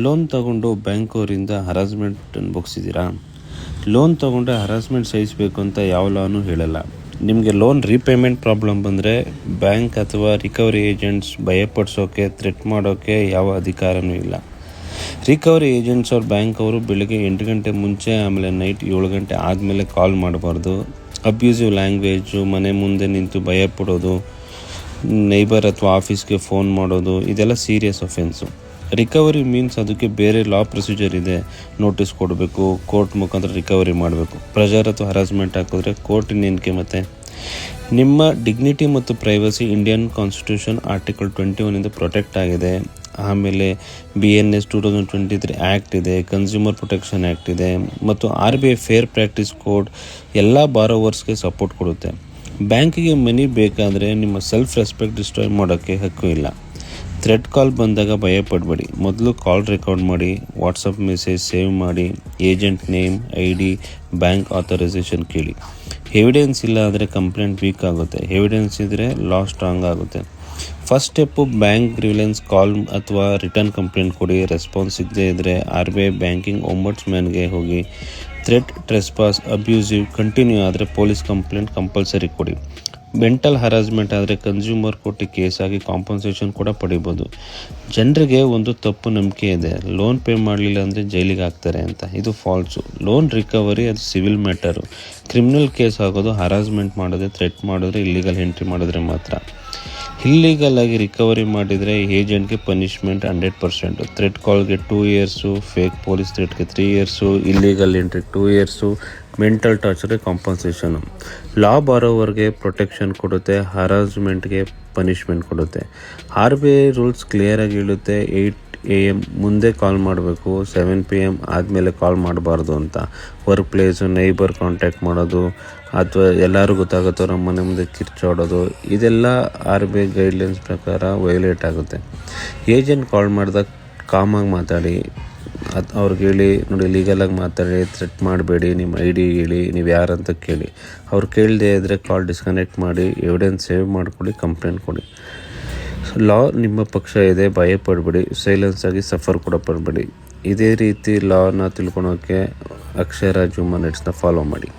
Loan ತಗೊಂಡು bank ಅವರಿಂದ harassment ಅನುಭವಿಸಿದ್ದೀರಾ? Loan ತಗೊಂಡ್ರೆ ಹರಾಸ್ಮೆಂಟ್ ಸಹಿಸಬೇಕು ಅಂತ ಯಾವ ಲಾನು ಹೇಳಲ್ಲ. ನಿಮಗೆ ಲೋನ್ ರೀಪೇಮೆಂಟ್ ಪ್ರಾಬ್ಲಮ್ ಬಂದರೆ ಬ್ಯಾಂಕ್ ಅಥವಾ ರಿಕವರಿ ಏಜೆಂಟ್ಸ್ ಭಯಪಡಿಸೋಕೆ, ಥ್ರೆಟ್ ಮಾಡೋಕ್ಕೆ ಯಾವ ಅಧಿಕಾರನೂ ಇಲ್ಲ. ರಿಕವರಿ ಏಜೆಂಟ್ಸ್ ಅವ್ರ ಬ್ಯಾಂಕ್ ಅವರು ಬೆಳಗ್ಗೆ 8 ಗಂಟೆ ಮುಂಚೆ ಆಮೇಲೆ ನೈಟ್ 7 ಗಂಟೆ ಆದಮೇಲೆ ಕಾಲ್ ಮಾಡಬಾರ್ದು. ಅಬ್ಯೂಸಿವ್ ಲ್ಯಾಂಗ್ವೇಜು, ಮನೆ ಮುಂದೆ ನಿಂತು ಭಯಪಡೋದು, ನೈಬರ್ ಅಥವಾ ಆಫೀಸ್ಗೆ ಫೋನ್ ಮಾಡೋದು, ಇದೆಲ್ಲ ಸೀರಿಯಸ್ ಅಫೆನ್ಸು. ರಿಕವರಿ ಮೀನ್ಸ್ ಅದಕ್ಕೆ ಬೇರೆ ಲಾ ಪ್ರೊಸೀಜರ್ ಇದೆ. ನೋಟಿಸ್ ಕೊಡಬೇಕು, ಕೋರ್ಟ್ ಮುಖಾಂತರ ರಿಕವರಿ ಮಾಡಬೇಕು. ಪ್ರೆಷರ್ ಅಥವಾ ಹರಾಸ್ಮೆಂಟ್ ಹಾಕಿದ್ರೆ ಕೋರ್ಟಿನ ಎನ್ಕೆ ಮತ್ತೆ. ನಿಮ್ಮ ಡಿಗ್ನಿಟಿ ಮತ್ತು privacy Indian constitution article 21 protect ಆಗಿದೆ. ಆಮೇಲೆ BNS 2023 ಆ್ಯಕ್ಟ್ ಇದೆ, ಕನ್ಸ್ಯೂಮರ್ ಪ್ರೊಟೆಕ್ಷನ್ ಆ್ಯಕ್ಟ್ ಇದೆ ಮತ್ತು RBI ಫೇರ್ ಪ್ರಾಕ್ಟೀಸ್ ಕೋಡ್ ಎಲ್ಲ ಬಾರೋವರ್ಸ್ಗೆ ಸಪೋರ್ಟ್ ಕೊಡುತ್ತೆ. ಬ್ಯಾಂಕಿಗೆ ಮನಿ ಬೇಕಾದರೆ ನಿಮ್ಮ ಸೆಲ್ಫ್ ರೆಸ್ಪೆಕ್ಟ್ ಡಿಸ್ಟ್ರಾಯ್ ಮಾಡೋಕ್ಕೆ ಹಕ್ಕು ಇಲ್ಲ. ಥ್ರೆಟ್ ಕಾಲ್ ಬಂದಾಗ ಭಯಪಡಬೇಡಿ. ಮೊದಲು ಕಾಲ್ ರೆಕಾರ್ಡ್ ಮಾಡಿ, ವಾಟ್ಸಪ್ ಮೆಸೇಜ್ ಸೇವ್ ಮಾಡಿ, agent name, ID, bank authorisation ಕೇಳಿ. ಎವಿಡೆನ್ಸ್ ಇಲ್ಲ ಅಂದರೆ ಕಂಪ್ಲೇಂಟ್ ವೀಕ್ ಆಗುತ್ತೆ, ಎವಿಡೆನ್ಸ್ ಇದ್ದರೆ ಲಾ ಸ್ಟ್ರಾಂಗ್ ಆಗುತ್ತೆ. ಫಸ್ಟ್ ಸ್ಟೆಪ್ಪು ಬ್ಯಾಂಕ್ ಗ್ರೀವೆನ್ಸ್ ಕಾಲ್ ಅಥವಾ ರಿಟರ್ನ್ ಕಂಪ್ಲೇಂಟ್ ಕೊಡಿ. ರೆಸ್ಪಾನ್ಸ್ ಸಿಗದೇ ಇದ್ದರೆ RBI ಬ್ಯಾಂಕಿಂಗ್ ಒಂಬಡ್ಸ್ಮನ್ಗೆ ಹೋಗಿ. ಥ್ರೆಟ್, ಟ್ರೆಸ್ಪಾಸ್, ಅಬ್ಯೂಸಿವ್ ಕಂಟಿನ್ಯೂ ಆದರೆ ಪೊಲೀಸ್ ಕಂಪ್ಲೇಂಟ್ ಕಂಪಲ್ಸರಿ ಕೊಡಿ. ಮೆಂಟಲ್ ಹರಾಸ್ಮೆಂಟ್ ಆದರೆ ಕನ್ಸ್ಯೂಮರ್ ಕೋರ್ಟಿಗೆ ಕೇಸ್ ಆಗಿ ಕಾಂಪನ್ಸೇಷನ್ ಕೂಡ ಪಡಿಬೋದು. ಜನರಿಗೆ ಒಂದು ತಪ್ಪು ನಂಬಿಕೆ ಇದೆ, ಲೋನ್ ಪೇ ಮಾಡಲಿಲ್ಲ ಅಂದರೆ ಜೈಲಿಗೆ ಹಾಕ್ತಾರೆ ಅಂತ. ಇದು ಫಾಲ್ಸು. ಲೋನ್ ರಿಕವರಿ ಅದು ಸಿವಿಲ್ ಮ್ಯಾಟರು. ಕ್ರಿಮಿನಲ್ ಕೇಸ್ ಆಗೋದು ಹರಾಸ್ಮೆಂಟ್ ಮಾಡಿದ್ರೆ, ಥ್ರೆಟ್ ಮಾಡಿದ್ರೆ, ಇಲ್ಲಿಗಲ್ ಎಂಟ್ರಿ ಮಾಡಿದ್ರೆ ಮಾತ್ರ. ಇಲ್ಲಿಗಲ್ ಆಗಿ ರಿಕವರಿ ಮಾಡಿದರೆ ಏಜೆಂಟ್ಗೆ ಪನಿಷ್ಮೆಂಟ್ 100%. ಥ್ರೆಟ್ ಕಾಲ್ಗೆ 2 ಇಯರ್ಸು, ಫೇಕ್ ಪೊಲೀಸ್ ಥ್ರೆಟ್ಗೆ 3 ಇಯರ್ಸು, ಇಲ್ಲಿಗಲ್ ಎಂಟ್ರಿಗೆ 2 ಇಯರ್ಸು, ಮೆಂಟಲ್ ಟಾರ್ಚರ್ಗೆ ಕಾಂಪನ್ಸೇಷನು. ಲಾ ಬಾರೋವರ್ಗೆ ಪ್ರೊಟೆಕ್ಷನ್ ಕೊಡುತ್ತೆ, ಹರಾಸ್ಮೆಂಟ್ಗೆ ಪನಿಷ್ಮೆಂಟ್ ಕೊಡುತ್ತೆ. RBI ರೂಲ್ಸ್ ಕ್ಲಿಯರಾಗಿ ಹೇಳುತ್ತೆ. 8 AM ಮುಂದೆ ಕಾಲ್ ಮಾಡಬೇಕು, 7 PM ಆದಮೇಲೆ ಕಾಲ್ ಮಾಡಬಾರ್ದು ಅಂತ. ವರ್ಕ್ ಪ್ಲೇಸು, ನೈಬರ್ ಕಾಂಟ್ಯಾಕ್ಟ್ ಮಾಡೋದು ಅಥವಾ ಎಲ್ಲರೂ ಗೊತ್ತಾಗುತ್ತೋ ನಮ್ಮ ಮನೆ ಮುಂದೆ ಕಿರ್ಚಾಡೋದು, ಇದೆಲ್ಲ RBI ಗೈಡ್ಲೈನ್ಸ್ ಪ್ರಕಾರ ವೈಲೇಟ್ ಆಗುತ್ತೆ. ಏಜೆಂಟ್ ಕಾಲ್ ಮಾಡಿದಾಗ ಕಾಮಾಗಿ ಮಾತಾಡಿ, ಅವ್ರಿಗೆ ಹೇಳಿ, ನೋಡಿ ಲೀಗಲಾಗಿ ಮಾತಾಡಿ, ಥ್ರೆಟ್ ಮಾಡಬೇಡಿ, ನಿಮ್ಮ ID ಹೇಳಿ, ನೀವು ಯಾರಂತ ಕೇಳಿ. ಅವ್ರು ಕೇಳದೆ ಇದ್ದರೆ ಕಾಲ್ ಡಿಸ್ಕನೆಕ್ಟ್ ಮಾಡಿ, ಎವಿಡೆನ್ಸ್ ಸೇವ್ ಮಾಡಿಕೊಡಿ, ಕಂಪ್ಲೇಂಟ್ ಕೊಡಿ. ಲಾ ನಿಮ್ಮ ಪಕ್ಷ ಇದೆ, ಭಯಪಡಬೇಡಿ. ಸೈಲೆನ್ಸ್ ಆಗಿ ಸಫರ್ ಕೂಡ ಪಡಬೇಡಿ. ಇದೇ ರೀತಿ ಲಾನ ತಿಳ್ಕೊಳೋಕ್ಕೆ ಅಕ್ಷರ ಹ್ಯೂಮನ್ ರೈಟ್ಸ್ನ ಫಾಲೋ ಮಾಡಿ.